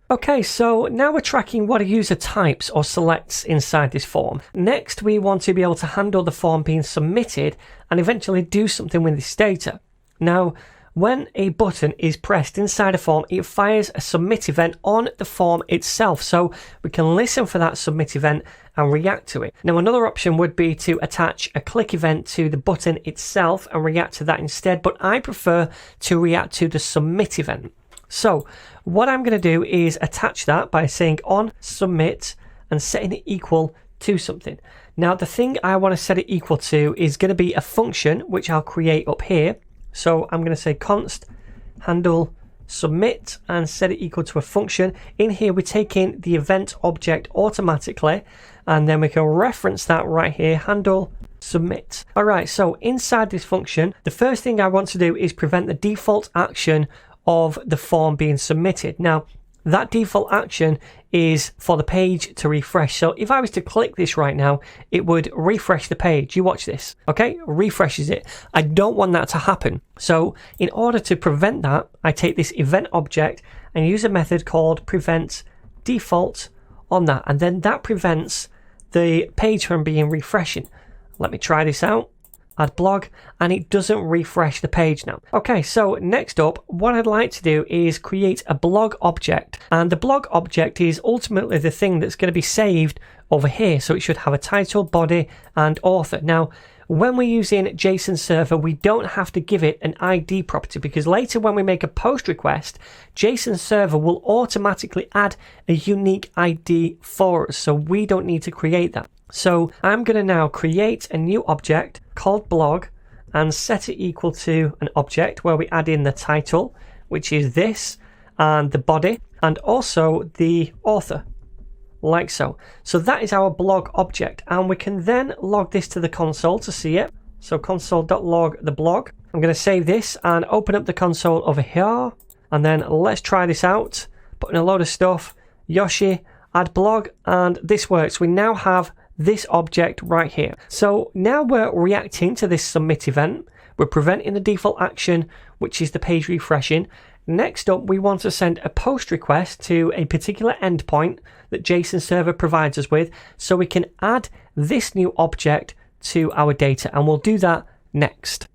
Okay, so now we're tracking what a user types or selects inside this form. Next, we want to be able to handle the form being submitted and eventually do something with this data. Now, when a button is pressed inside a form, it fires a submit event on the form itself. So we can listen for that submit event and react to it. Now, another option would be to attach a click event to the button itself and react to that instead, but I prefer to react to the submit event. So what I'm going to do is attach that by saying on submit and setting it equal to something. Now, the thing I want to set it equal to is going to be a function, which I'll create up here. So I'm going to say const handle submit and set it equal to a function. In here, we're taking the event object automatically, and then we can reference that right here, handle submit. All right, so inside this function, the first thing I want to do is prevent the default action of the form being submitted. Now, that default action is for the page to refresh. So if I was to click this right now, it would refresh the page. You watch this, okay? Refreshes it. I don't want that to happen. So in order to prevent that, I take this event object and use a method called prevent default on that. And then that prevents the page from being refreshing. Let me try this out. Add blog, and it doesn't refresh the page now. Okay, so next up, what I'd like to do is create a blog object, and the blog object is ultimately the thing that's going to be saved over here. So it should have a title, body, and author. Now, when we're using JSON server, we don't have to give it an ID property, because later when we make a post request, JSON server will automatically add a unique ID for us. So we don't need to create that. So I'm going to now create a new object called blog and set it equal to an object where we add in the title, which is this, and the body, and also the author, like so. So that is our blog object, and we can then log this to the console to see it. So console.log the blog. I'm going to save this and open up the console over here, and then let's try this out. Put in a load of stuff, Yoshi, add blog, and this works. We now have this object right here. So now we're reacting to this submit event. We're preventing the default action, which is the page refreshing. Next up, we want to send a post request to a particular endpoint that JSON server provides us with, so we can add this new object to our data, and we'll do that next.